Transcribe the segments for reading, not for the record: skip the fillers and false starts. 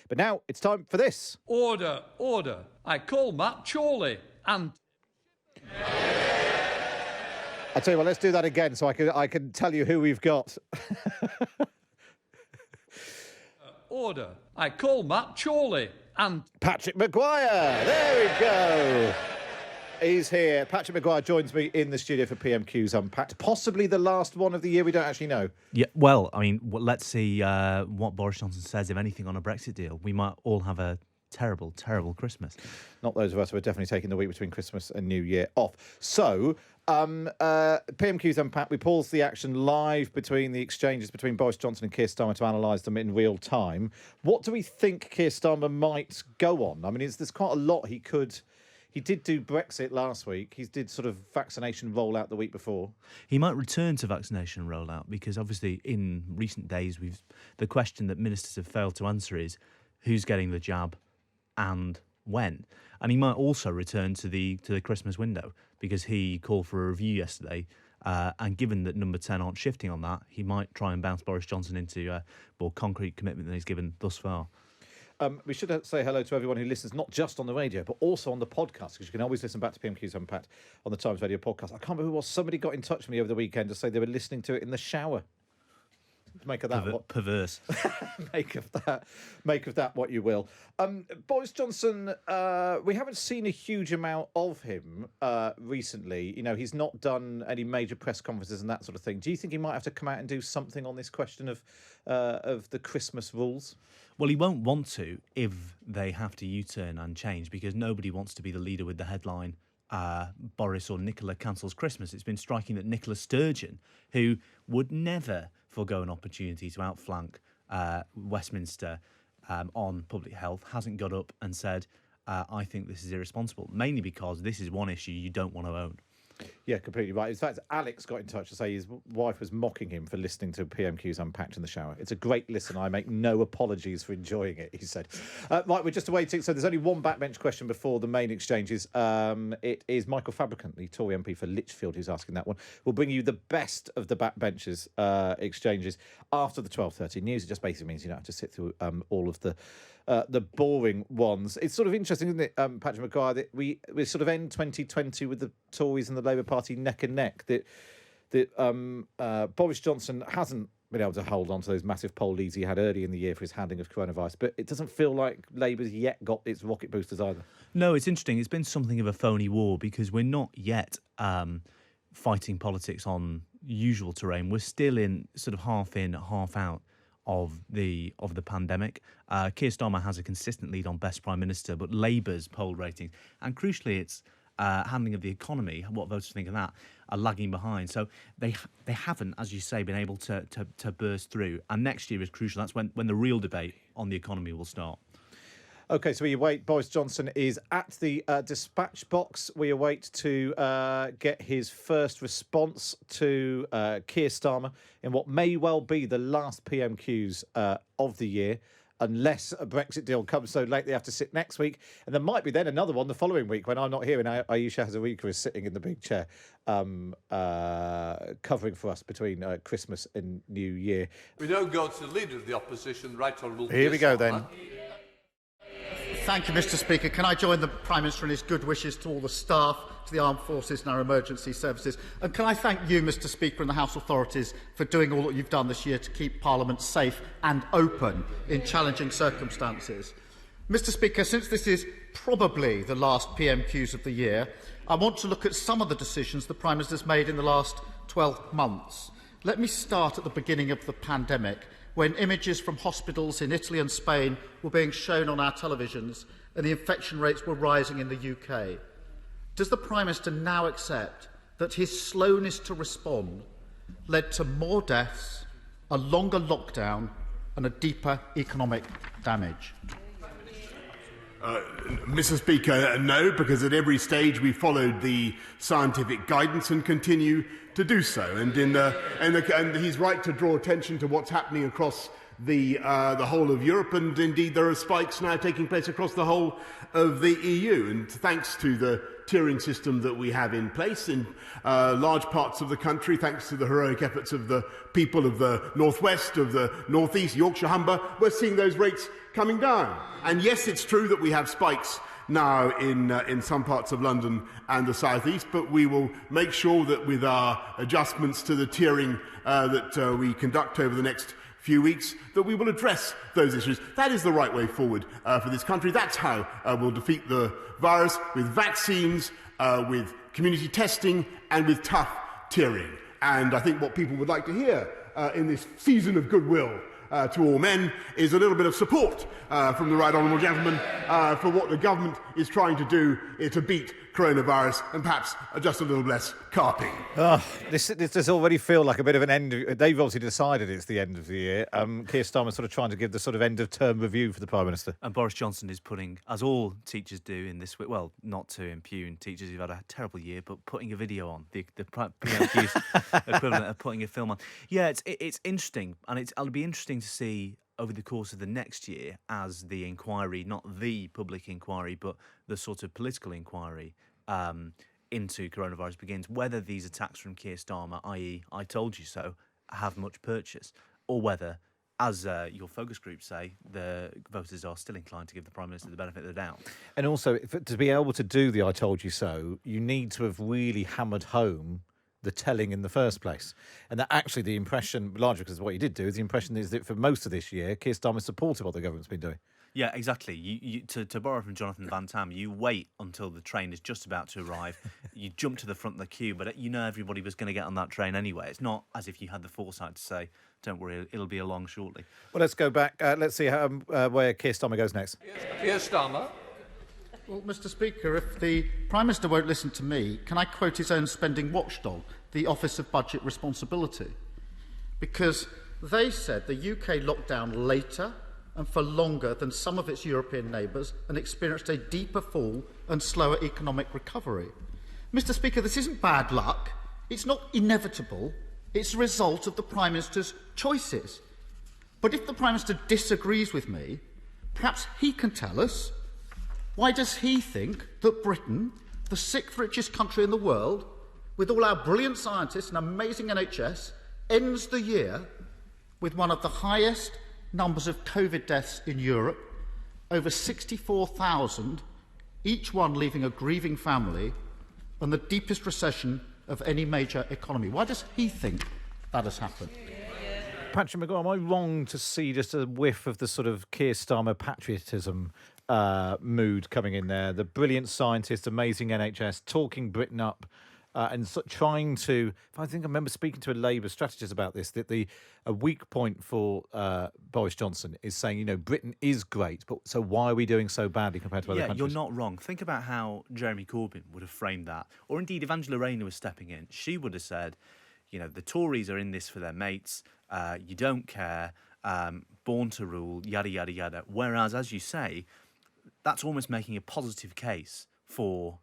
But now it's time for this. Order, order. I call Matt Chorley and... I tell you what, let's do that again so I can tell you who we've got. Order. I call Matt Chorley and... Patrick Maguire. There we go. He's here. Patrick Maguire joins me in the studio for PMQs Unpacked. Possibly the last one of the year. We don't actually know. Yeah, well, I mean, let's see what Boris Johnson says, if anything, on a Brexit deal. We might all have a terrible, terrible Christmas. Not those of us who are definitely taking the week between Christmas and New Year off. So, PMQs Unpacked, we pause the action live between the exchanges between Boris Johnson and Keir Starmer to analyse them in real time. What do we think Keir Starmer might go on? I mean, there's quite a lot he could... He did do Brexit last week. He did sort of vaccination rollout the week before. He might return to vaccination rollout because obviously in recent days the question that ministers have failed to answer is who's getting the jab and when. And he might also return to the Christmas window because he called for a review yesterday. And given that number 10 aren't shifting on that, he might try and bounce Boris Johnson into a more concrete commitment than he's given thus far. We should say hello to everyone who listens, not just on the radio, but also on the podcast, because you can always listen back to PMQs Unpacked on the Times Radio podcast. I can't remember who it was. Somebody got in touch with me over the weekend to say they were listening to it in the shower. Make of that what perverse. Make of that what you will. Boris Johnson, we haven't seen a huge amount of him recently. You know, he's not done any major press conferences and that sort of thing. Do you think he might have to come out and do something on this question of the Christmas rules? Well, he won't want to if they have to U-turn and change, because nobody wants to be the leader with the headline Boris or Nicola cancels Christmas. It's been striking that Nicola Sturgeon, who would never forgo an opportunity to outflank Westminster on public health, hasn't got up and said, I think this is irresponsible, mainly because this is one issue you don't want to own. Yeah, completely right. In fact, Alex got in touch to say his wife was mocking him for listening to PMQs Unpacked in the shower. It's a great listen. I make no apologies for enjoying it, he said. Right, we're just waiting. So there's only one backbench question before the main exchanges. It is Michael Fabricant, the Tory MP for Lichfield, who's asking that one. We'll bring you the best of the backbenches exchanges after the 12:30 news. It just basically means you don't have to sit through all of the boring ones. It's sort of interesting, isn't it, Patrick Maguire, that we sort of end 2020 with the Tories and the Labour Party neck and neck, that Boris Johnson hasn't been able to hold on to those massive poll leads he had early in the year for his handling of coronavirus, but it doesn't feel like Labour's yet got its rocket boosters either. No, it's interesting. It's been something of a phony war because we're not yet fighting politics on usual terrain. We're still in sort of half in, half out of the pandemic. Keir Starmer has a consistent lead on Best Prime Minister, but Labour's poll ratings, and crucially its handling of the economy, what voters think of that, are lagging behind. So they haven't, as you say, been able to burst through. And next year is crucial. That's when the real debate on the economy will start. OK, so we await. Boris Johnson is at the dispatch box. We await to get his first response to Keir Starmer in what may well be the last PMQs of the year, unless a Brexit deal comes so late they have to sit next week. And there might be then another one the following week when I'm not here and Ayesha Hazarika is sitting in the big chair covering for us between Christmas and New Year. We now go to the Leader of the Opposition, Right Honourable. Here we go then. Thank you, Mr. Speaker. Can I join the Prime Minister in his good wishes to all the staff, to the armed forces and our emergency services? And can I thank you, Mr. Speaker, and the House authorities for doing all that you've done this year to keep Parliament safe and open in challenging circumstances. Mr. Speaker, since this is probably the last PMQs of the year, I want to look at some of the decisions the Prime Minister has made in the last 12 months. Let me start at the beginning of the pandemic, when images from hospitals in Italy and Spain were being shown on our televisions and the infection rates were rising in the UK. Does the Prime Minister now accept that his slowness to respond led to more deaths, a longer lockdown and a deeper economic damage? Mr. Speaker, no, because at every stage we followed the scientific guidance and continue to do so. And he's right to draw attention to what's happening across the whole of Europe, and indeed there are spikes now taking place across the whole of the EU. And thanks to the tiering system that we have in place in large parts of the country, thanks to the heroic efforts of the people of the North West, of the North East, Yorkshire, Humber, we're seeing those rates coming down. And yes, it's true that we have spikes now in some parts of London and the South East, but we will make sure that with our adjustments to the tiering that we conduct over the next few weeks, that we will address those issues. That is the right way forward for this country. That's how we'll defeat the virus, with vaccines, with community testing, and with tough tiering. And I think what people would like to hear in this season of goodwill to all men is a little bit of support from the right honourable gentleman for what the government is trying to do to beat coronavirus, and perhaps just a little less carping. This does already feel like a bit of an end. They've obviously decided it's the end of the year. Keir Starmer sort of trying to give the sort of end of term review for the Prime Minister. And Boris Johnson is putting, as all teachers do in this week, well, not to impugn teachers who've had a terrible year, but putting a video on, the PMQs equivalent of putting a film on. Yeah, it's interesting, and it'll be interesting to see over the course of the next year, as the inquiry, not the public inquiry, but the sort of political inquiry into coronavirus begins, whether these attacks from Keir Starmer, i.e. I told you so, have much purchase, or whether, as your focus group say, the voters are still inclined to give the Prime Minister the benefit of the doubt. And also, to be able to do the I told you so, you need to have really hammered home the telling in the first place. And that actually the impression, largely because of what you did do, is the impression is that for most of this year, Keir Starmer supported what the government's been doing. Yeah, exactly. To borrow from Jonathan Van Tam, you wait until the train is just about to arrive. You jump to the front of the queue, but you know everybody was going to get on that train anyway. It's not as if you had the foresight to say, don't worry, it'll be along shortly. Well, let's go back. Let's see where Keir Starmer goes next. Keir Starmer. Well, Mr. Speaker, if the Prime Minister won't listen to me, can I quote his own spending watchdog, the Office of Budget Responsibility? Because they said the UK locked down later and for longer than some of its European neighbours and experienced a deeper fall and slower economic recovery. Mr. Speaker, this isn't bad luck. It's not inevitable. It's a result of the Prime Minister's choices. But if the Prime Minister disagrees with me, perhaps he can tell us, why does he think that Britain, the sixth richest country in the world, with all our brilliant scientists and amazing NHS, ends the year with one of the highest numbers of COVID deaths in Europe, over 64,000, each one leaving a grieving family, and the deepest recession of any major economy? Why does he think that has happened? Patrick Maguire, am I wrong to see just a whiff of the sort of Keir Starmer patriotism mood coming in there? The brilliant scientists, amazing NHS, talking Britain up, and trying to. I think I remember speaking to a Labour strategist about this. That a weak point for Boris Johnson is saying, Britain is great, but so why are we doing so badly compared to other countries? Yeah, you're not wrong. Think about how Jeremy Corbyn would have framed that, or indeed if Angela Rayner was stepping in, she would have said, the Tories are in this for their mates. You don't care. Born to rule. Yada yada yada. Whereas, as you say, that's almost making a positive case for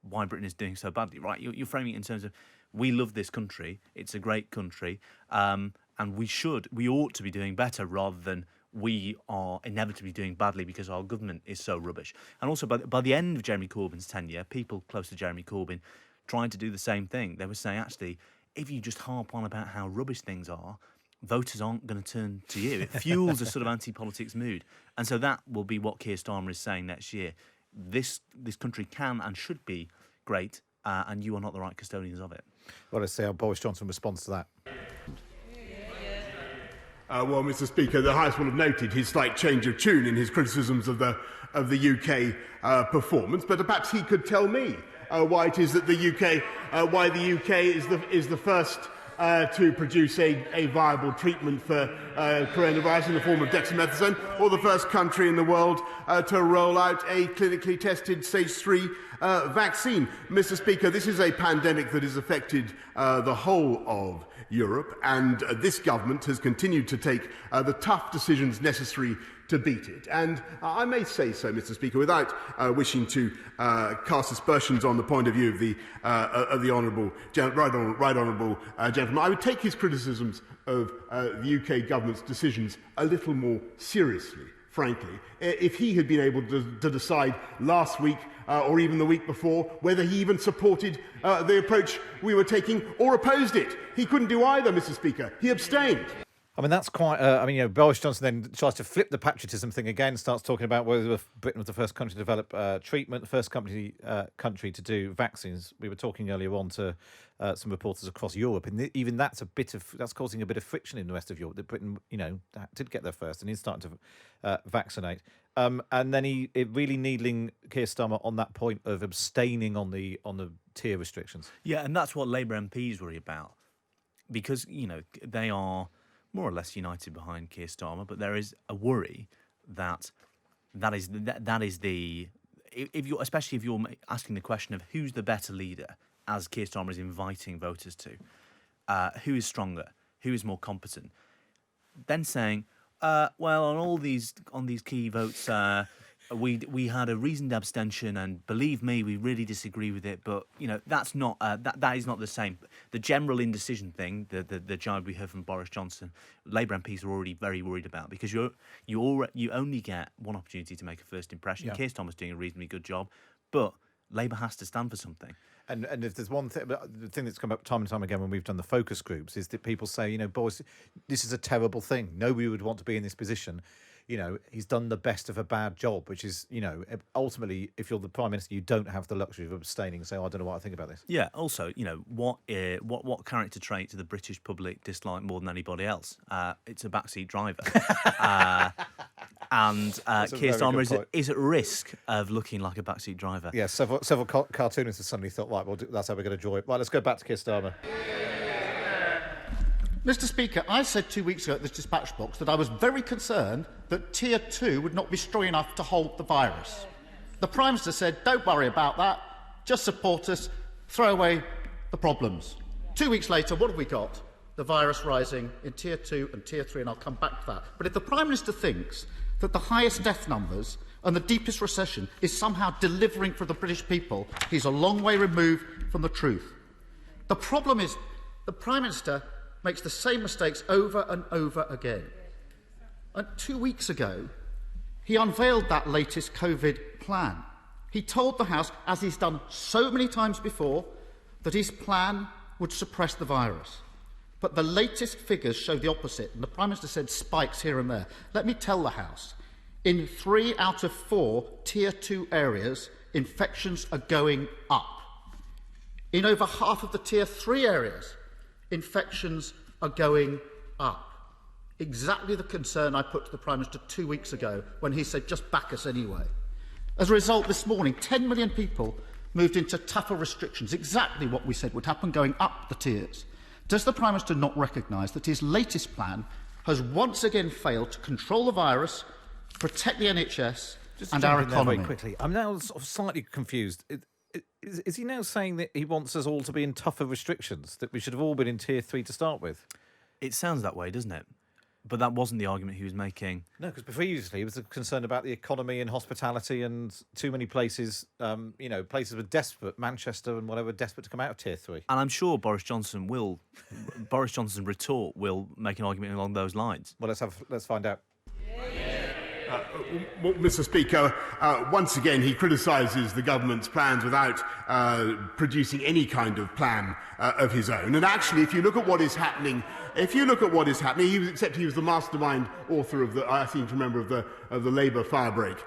why Britain is doing so badly, right? You're framing it in terms of, we love this country, it's a great country, and we ought to be doing better rather than we are inevitably doing badly because our government is so rubbish. And also, by the end of Jeremy Corbyn's tenure, people close to Jeremy Corbyn trying to do the same thing. They were saying, actually, if you just harp on about how rubbish things are, voters aren't going to turn to you. It fuels a sort of anti-politics mood. And so that will be what Keir Starmer is saying next year. This country can and should be great, and you are not the right custodians of it. Well, let's see how Boris Johnson responds to that. Well, Mr. Speaker, the House will have noted his slight change of tune in his criticisms of the UK performance, but perhaps he could tell me why it is that the UK is the first to produce a viable treatment for coronavirus in the form of dexamethasone, or the first country in the world to roll out a clinically tested stage 3 vaccine. Mr. Speaker, this is a pandemic that has affected the whole of Europe, and this government has continued to take the tough decisions necessary to beat it. And I may say so, Mr. Speaker, without wishing to cast aspersions on the point of view of the right honourable gentleman. I would take his criticisms of the UK government's decisions a little more seriously, frankly, if he had been able to decide last week or even the week before whether he even supported the approach we were taking or opposed it. He couldn't do either, Mr. Speaker. He abstained. I mean, that's quite. Boris Johnson then tries to flip the patriotism thing again. Starts talking about whether Britain was the first country to develop treatment, the first country to do vaccines. We were talking earlier on to some reporters across Europe, and even that's causing a bit of friction in the rest of Europe. That Britain, did get there first, and is starting to vaccinate. And then really needling Keir Starmer on that point of abstaining on the tier restrictions. Yeah, and that's what Labour MPs worry about, because they are more or less united behind Keir Starmer, but there is a worry that is the especially if you're asking the question of who's the better leader, as Keir Starmer is inviting voters to, who is stronger, who is more competent, then saying, well, on these key votes, we had a reasoned abstention, and believe me, we really disagree with it. But that's not that is not the same. The general indecision thing, the jibe we heard from Boris Johnson, Labour MPs are already very worried about, because you only get one opportunity to make a first impression. Yeah. Keir Starmer's doing a reasonably good job, but Labour has to stand for something. And if there's one thing, the thing that's come up time and time again when we've done the focus groups is that people say, Boris, this is a terrible thing. Nobody would want to be in this position. He's done the best of a bad job, which is, ultimately, if you're the Prime Minister, you don't have the luxury of abstaining and saying, I don't know what I think about this. Yeah. Also, what character trait do the British public dislike more than anybody else? It's a backseat driver. And Keir Starmer is at risk of looking like a backseat driver. Yeah, several cartoonists have suddenly thought, right, well, that's how we're going to draw it. Right, let's go back to Keir Starmer. Mr. Speaker, I said 2 weeks ago at this dispatch box that I was very concerned that Tier 2 would not be strong enough to hold the virus. The Prime Minister said, don't worry about that, just support us, throw away the problems. 2 weeks later, what have we got? The virus rising in Tier 2 and Tier 3, and I'll come back to that. But if the Prime Minister thinks that the highest death numbers and the deepest recession is somehow delivering for the British people, he's a long way removed from the truth. The problem is the Prime Minister makes the same mistakes over and over again. And 2 weeks ago, he unveiled that latest COVID plan. He told the House, as he's done so many times before, that his plan would suppress the virus. But the latest figures show the opposite, and the Prime Minister said spikes here and there. Let me tell the House, in 3 out of 4 Tier 2 areas, infections are going up. In over half of the Tier 3 areas, infections are going up. Exactly the concern I put to the Prime Minister 2 weeks ago when he said, just back us anyway. As a result, this morning, 10 million people moved into tougher restrictions, exactly what we said would happen, going up the tiers. Does the Prime Minister not recognise that his latest plan has once again failed to control the virus, protect the NHS and our economy? Very quickly, I'm now sort of slightly confused. Is he now saying that he wants us all to be in tougher restrictions, that we should have all been in Tier 3 to start with? It sounds that way, doesn't it? But that wasn't the argument he was making. No, because previously he was concerned about the economy and hospitality, and too many places, places were desperate, Manchester and whatever, desperate to come out of Tier 3. And I'm sure Boris Johnson's retort will make an argument along those lines. Well, let's find out. Mr. Speaker, once again he criticises the government's plans without producing any kind of plan of his own. And actually, if you look at what is happening, he was the mastermind author of I seem to remember, of the Labour firebreak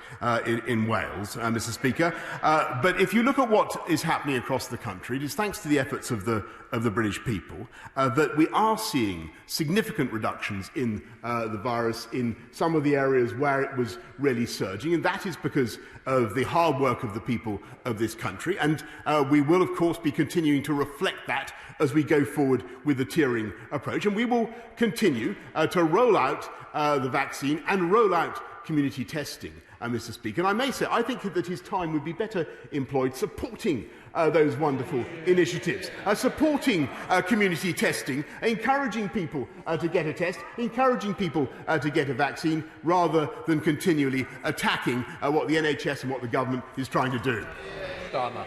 in Wales, Mr. Speaker. But if you look at what is happening across the country, it is thanks to the efforts of the British people that we are seeing significant reductions in the virus in some of the areas where it was really surging, and that is because of the hard work of the people of this country. And we will, of course, be continuing to reflect that as we go forward with the tiering approach. And we will continue to roll out the vaccine and roll out community testing, Mr. Speaker. And I may say, I think that his time would be better employed supporting those wonderful initiatives, supporting community testing, encouraging people to get a test, encouraging people to get a vaccine, rather than continually attacking what the NHS and what the government is trying to do. Starmer.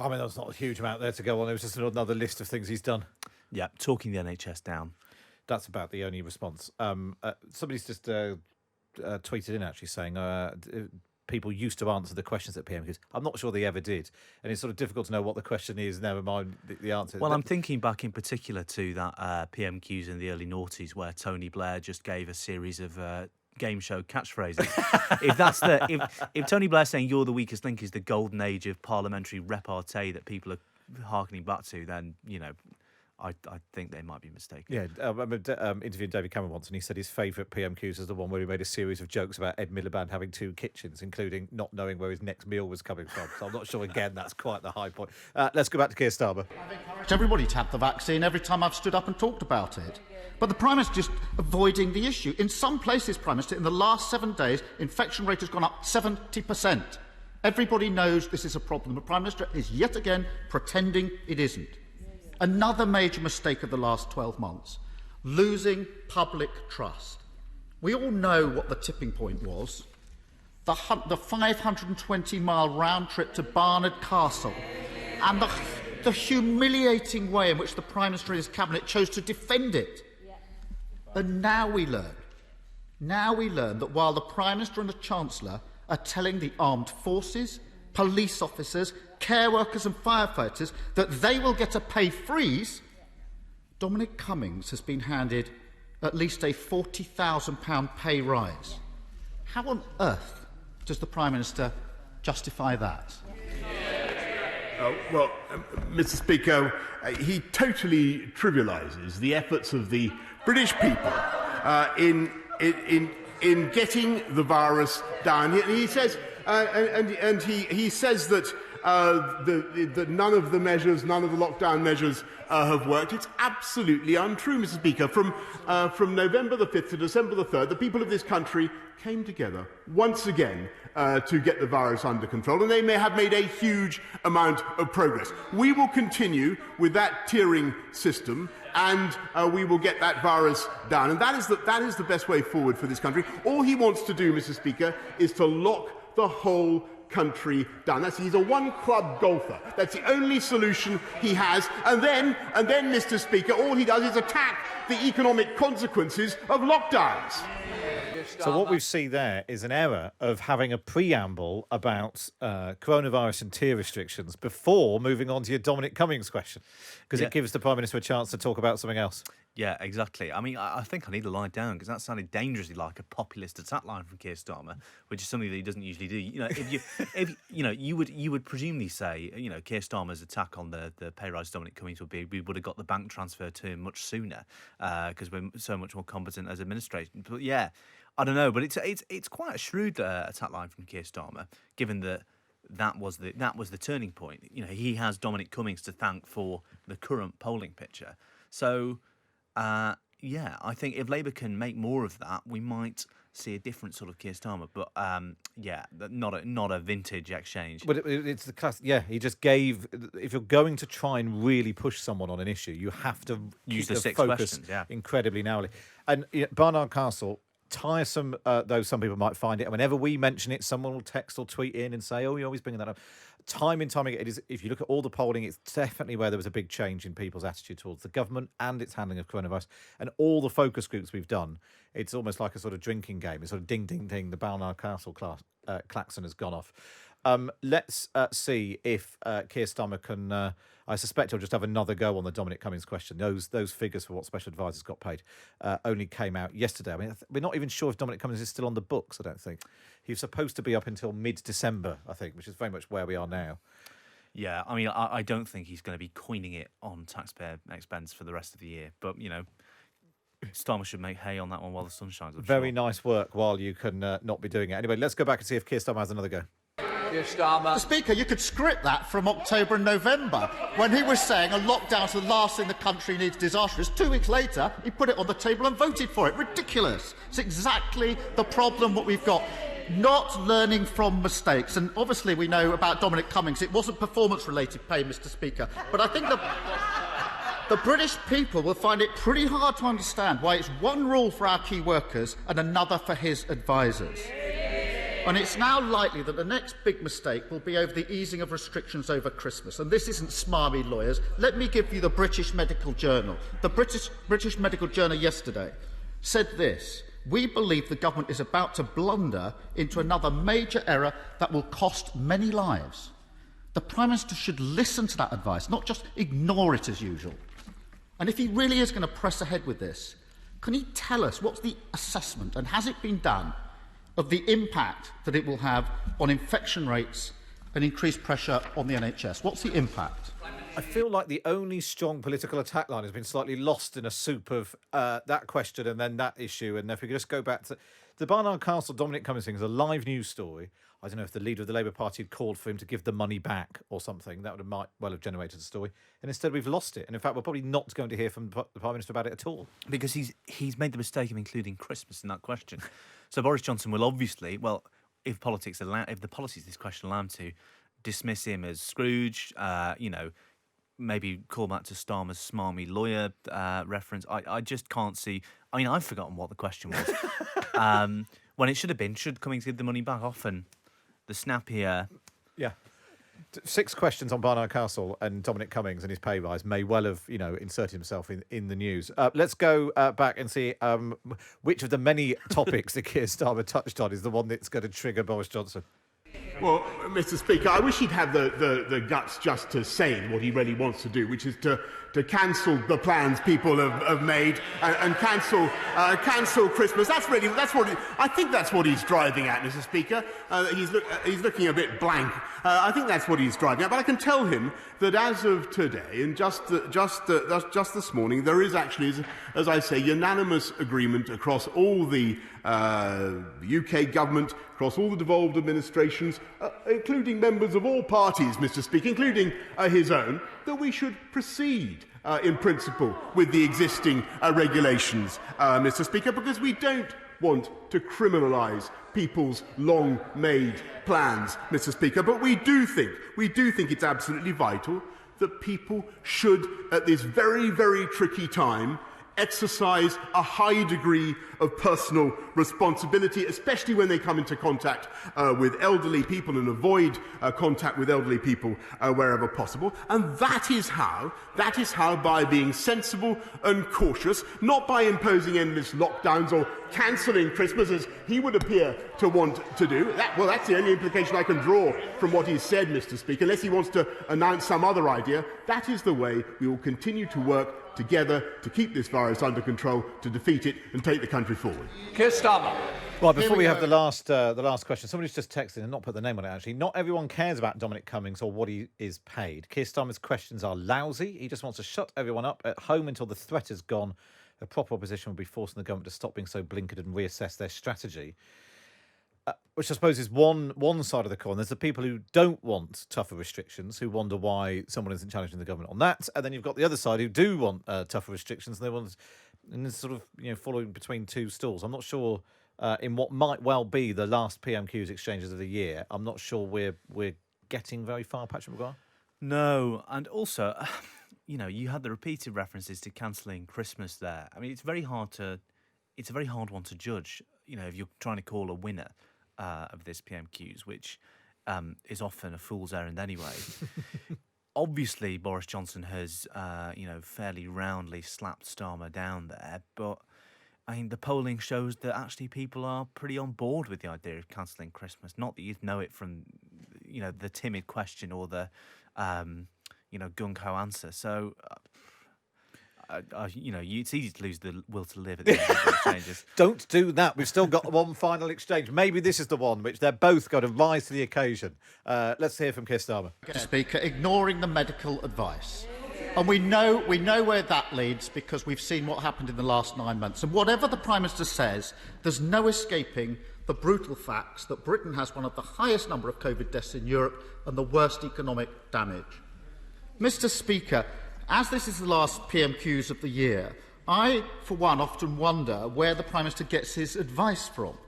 I mean, there's not a huge amount there to go on. It was just another list of things he's done. Yeah, talking the NHS down. That's about the only response. Somebody's just tweeted in, actually, saying people used to answer the questions at PMQs. I'm not sure they ever did. And it's sort of difficult to know what the question is, never mind the answer. Well, I'm thinking back in particular to that PMQs in the early noughties where Tony Blair just gave a series of game show catchphrases. if Tony Blair saying "you're the weakest link" is the golden age of parliamentary repartee that people are harkening back to, then I think they might be mistaken. Yeah, I remember interviewing David Cameron once, and he said his favourite PMQs is the one where he made a series of jokes about Ed Miliband having 2 kitchens, including not knowing where his next meal was coming from. So I'm not sure, again, that's quite the high point. Let's go back to Keir Starmer. I've encouraged everybody to have the vaccine every time I've stood up and talked about it. But the Prime Minister's just avoiding the issue. In some places, Prime Minister, in the last 7 days, infection rate has gone up 70%. Everybody knows this is a problem. The Prime Minister is yet again pretending it isn't. Another major mistake of the last 12 months, losing public trust. We all know what the tipping point was. The 520-mile round trip to Barnard Castle and the humiliating way in which the Prime Minister and his Cabinet chose to defend it. And now we learn that while the Prime Minister and the Chancellor are telling the armed forces, police officers, care workers and firefighters that they will get a pay freeze, Dominic Cummings has been handed at least a £40,000 pay rise. How on earth does the Prime Minister justify that? Well, Mr. Speaker, he totally trivialises the efforts of the British people in getting the virus down. He says, he says that that none of the measures, none of the lockdown measures have worked. It's absolutely untrue, Mr. Speaker. From November the 5th to December the 3rd, the people of this country came together once again to get the virus under control, and they may have made a huge amount of progress. We will continue with that tiering system, and we will get that virus down. And that is the best way forward for this country. All he wants to do, Mr. Speaker, is to lock the whole country down. He's a one-club golfer. That's the only solution he has. And then, Mr. Speaker, all he does is attack the economic consequences of lockdowns. So what we've seen there is an error of having a preamble about coronavirus and tier restrictions before moving on to your Dominic Cummings question, because it gives the Prime Minister a chance to talk about something else. Yeah, exactly. I mean, I think I need to lie down because that sounded dangerously like a populist attack line from Keir Starmer, which is something that he doesn't usually do. If you would presumably say, Keir Starmer's attack on the pay rise Dominic Cummings would be we would have got the bank transfer to him much sooner because we're so much more competent as administration. But yeah, I don't know, but it's quite a shrewd attack line from Keir Starmer, given that that was the turning point. He has Dominic Cummings to thank for the current polling picture. So. I think if Labour can make more of that, we might see a different sort of Keir Starmer. But not a vintage exchange. But it's the class. Yeah, he just gave. If you're going to try and really push someone on an issue, you have to use the 6 focus questions. Yeah. Incredibly narrowly. And Barnard Castle, tiresome though some people might find it. And whenever we mention it, someone will text or tweet in and say, "Oh, you're always bringing that up." Time and time again, it is. If you look at all the polling, it's definitely where there was a big change in people's attitude towards the government and its handling of coronavirus. And all the focus groups we've done, it's almost like a sort of drinking game. It's sort of ding, ding, ding. The Barnard Castle klaxon has gone off. Let's see if Keir Starmer can. I suspect he'll just have another go on the Dominic Cummings question. Those figures for what special advisors got paid only came out yesterday. I mean, we're not even sure if Dominic Cummings is still on the books. I don't think he was supposed to be up until mid-December. I think, which is very much where we are now. Yeah, I mean, I don't think he's going to be coining it on taxpayer expense for the rest of the year. But Starmer should make hay on that one while the sun shines. Very nice work while you can not be doing it. Anyway, let's go back and see if Keir Starmer has another go. Mr. Speaker, you could script that from October and November when he was saying a lockdown's the last thing the country needs disastrous. 2 weeks later, he put it on the table and voted for it. Ridiculous. It's exactly the problem what we've got. Not learning from mistakes. And obviously we know about Dominic Cummings. It wasn't performance-related pay, Mr. Speaker. But I think the British people will find it pretty hard to understand why it's one rule for our key workers and another for his advisers. And it's now likely that the next big mistake will be over the easing of restrictions over Christmas. And this isn't smarmy lawyers. Let me give you the British Medical Journal. The British Medical Journal yesterday said this: we believe the government is about to blunder into another major error that will cost many lives. The Prime Minister should listen to that advice, not just ignore it as usual. And if he really is going to press ahead with this, can he tell us what's the assessment, and has it been done, of the impact that it will have on infection rates and increased pressure on the NHS? What's the impact? I feel like the only strong political attack line has been slightly lost in a soup of that question and then that issue. And if we could just go back to the Barnard Castle Dominic Cummings thing is a live news story. I don't know if the leader of the Labour Party had called for him to give the money back or something. That might well have generated a story. And instead we've lost it. And in fact, we're probably not going to hear from the Prime Minister about it at all. Because he's made the mistake of including Christmas in that question. So Boris Johnson will obviously, well, if the policies of this question allow him to, dismiss him as Scrooge, maybe call back to Starmer's smarmy lawyer reference. I just can't see. I mean, I've forgotten what the question was. When it should have been, should Cummings give the money back? Often the snappier. Yeah. 6 questions on Barnard Castle and Dominic Cummings and his pay rise may well have, inserted himself in the news. Let's go back and see which of the many topics that Keir Starmer touched on is the one that's going to trigger Boris Johnson. Well, Mr. Speaker, I wish he'd have the guts just to say what he really wants to do, which is to cancel the plans people have made and cancel Christmas. I think that's what he's driving at, Mr. Speaker. He's looking a bit blank. I think that's what he's driving at. But I can tell him that as of today and just this morning, there is actually, as I say, unanimous agreement across all the UK government, across all the devolved administrations, including members of all parties, Mr. Speaker, including his own, that we should proceed in principle with the existing regulations, Mr. Speaker, because we don't want to criminalise people's long-made plans, Mr. Speaker, but we do think it's absolutely vital that people should, at this very, very tricky time, exercise a high degree of personal responsibility, especially when they come into contact with elderly people, and avoid contact with elderly people wherever possible. And that is how, by being sensible and cautious, not by imposing endless lockdowns or cancelling Christmas, as he would appear to want to do. That's the only implication I can draw from what he's said, Mr. Speaker, unless he wants to announce some other idea. That is the way we will continue to work together to keep this virus under control, to defeat it and take the country forward. Keir Starmer. Well, before we have the last question, somebody's just texted and not put the name on it, actually. Not everyone cares about Dominic Cummings or what he is paid. Keir Starmer's questions are lousy. He just wants to shut everyone up at home until the threat is gone. A proper opposition will be forcing the government to stop being so blinkered and reassess their strategy. Which I suppose is one side of the coin. There's the people who don't want tougher restrictions, who wonder why someone isn't challenging the government on that, and then you've got the other side who do want tougher restrictions, and they want, and it's sort of following between two stools. I'm not sure in what might well be the last PMQs exchanges of the year. I'm not sure we're getting very far, Patrick Maguire. No, and also, you had the repeated references to cancelling Christmas there. I mean, it's a very hard one to judge. If you're trying to call a winner of this PMQs, which is often a fool's errand anyway. Obviously, Boris Johnson has, fairly roundly slapped Starmer down there, but I mean, the polling shows that actually people are pretty on board with the idea of cancelling Christmas. Not that you'd know it from, the timid question or the, gung-ho answer. So, it's easy to lose the will to live at the end of the exchanges. Don't do that. We've still got one final exchange. Maybe this is the one which they're both going to rise to the occasion. Let's hear from Keir Starmer. Speaker, ignoring the medical advice. And we know where that leads, because we've seen what happened in the last 9 months. And whatever the Prime Minister says, there's no escaping the brutal facts that Britain has one of the highest number of COVID deaths in Europe and the worst economic damage. Mr. Speaker, as this is the last PMQs of the year, I, for one, often wonder where the Prime Minister gets his advice from.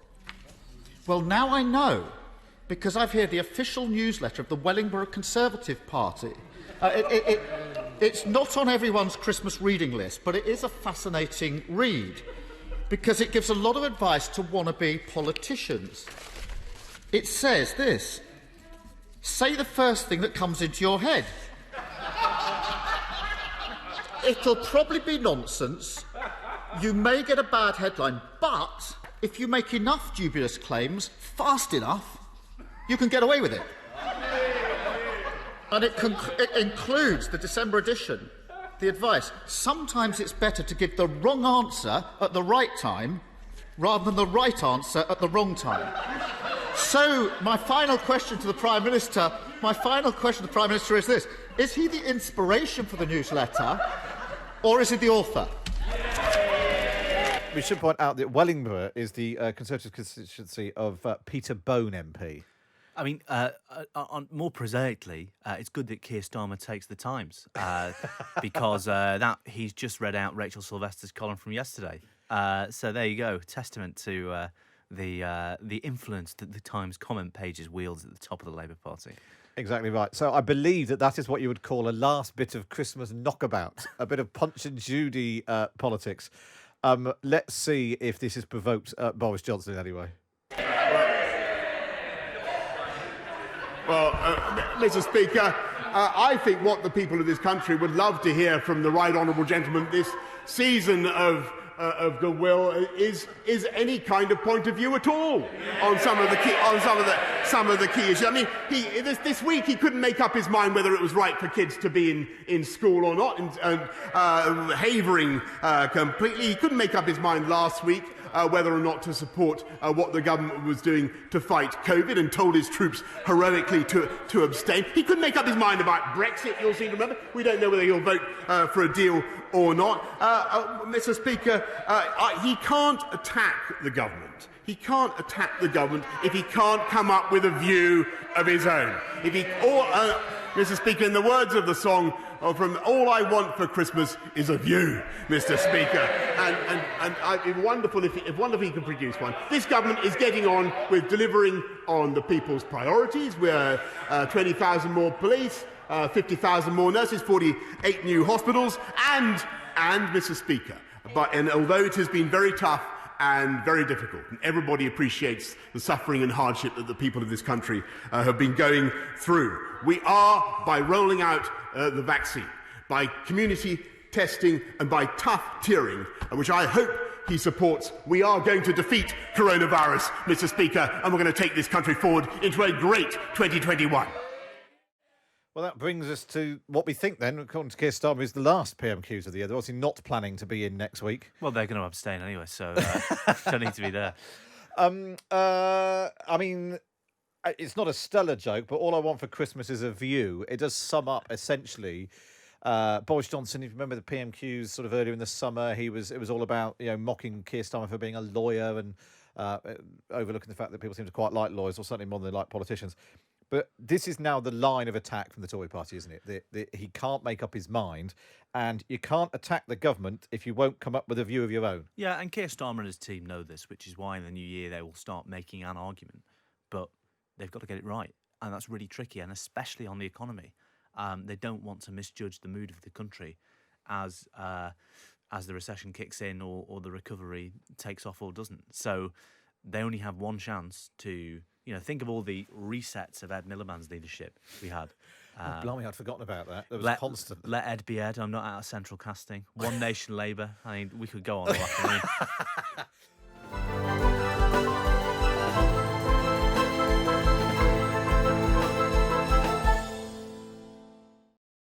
Well, now I know, because I've heard the official newsletter of the Wellingborough Conservative Party. It's not on everyone's Christmas reading list, but it is a fascinating read, because it gives a lot of advice to wannabe politicians. It says this: say the first thing that comes into your head. It'll probably be nonsense. You may get a bad headline, but if you make enough dubious claims fast enough, you can get away with it. And it includes the December edition, the advice. Sometimes it's better to give the wrong answer at the right time rather than the right answer at the wrong time. So, my final question to the Prime Minister is this. Is he the inspiration for the newsletter, or is he the author? We should point out that Wellingborough is the Conservative constituency of Peter Bone MP. I mean, more prosaically, it's good that Keir Starmer takes the Times because that he's just read out Rachel Sylvester's column from yesterday. So there you go, testament to the influence that the Times comment pages wields at the top of the Labour Party. Exactly right. So I believe that is what you would call a last bit of Christmas knockabout, a bit of Punch and Judy politics. Let's see if this has provoked Boris Johnson in any way. Well, Mr. Speaker, I think what the people of this country would love to hear from the right honourable gentleman this season of goodwill is any kind of point of view at all on some of the key issues. I mean, this week he couldn't make up his mind whether it was right for kids to be in school or not, and havering completely. He couldn't make up his mind last week whether or not to support what the government was doing to fight COVID, and told his troops heroically to abstain. He couldn't make up his mind about Brexit, you'll seem to remember. We don't know whether he'll vote for a deal or not. Mr. Speaker, he can't attack the government. He can't attack the government if he can't come up with a view of his own. Mr. Speaker, in the words of the song from All I Want for Christmas is a View, Mr. Speaker, and it'd be wonderful if he could produce one. This government is getting on with delivering on the people's priorities. We're 20,000 more police, 50,000 more nurses, 48 new hospitals, and Mr. Speaker, and although it has been very tough and very difficult, and everybody appreciates the suffering and hardship that the people of this country have been going through, we are, by rolling out the vaccine, by community testing and by tough tiering, which I hope he supports, we are going to defeat coronavirus, Mr. Speaker, and we're going to take this country forward into a great 2021. Well, that brings us to what we think then, according to Keir Starmer, is the last PMQs of the year. They're obviously not planning to be in next week. Well, they're going to abstain anyway, so don't need to be there. I mean, it's not a stellar joke, but All I Want for Christmas is a View. It does sum up, essentially, Boris Johnson. If you remember the PMQs sort of earlier in the summer, it was all about, mocking Keir Starmer for being a lawyer and overlooking the fact that people seem to quite like lawyers, or certainly more than they like politicians. But this is now the line of attack from the Tory party, isn't it? That he can't make up his mind, and you can't attack the government if you won't come up with a view of your own. Yeah, and Keir Starmer and his team know this, which is why in the new year they will start making an argument. But they've got to get it right, and that's really tricky, and especially on the economy. They don't want to misjudge the mood of the country as the recession kicks in or the recovery takes off or doesn't. So they only have one chance to... think of all the resets of Ed Miliband's leadership we had. Blimey, I'd forgotten about that. It was constant. Let Ed be Ed. I'm not out of central casting. One Nation Labour. I mean, we could go on all afternoon.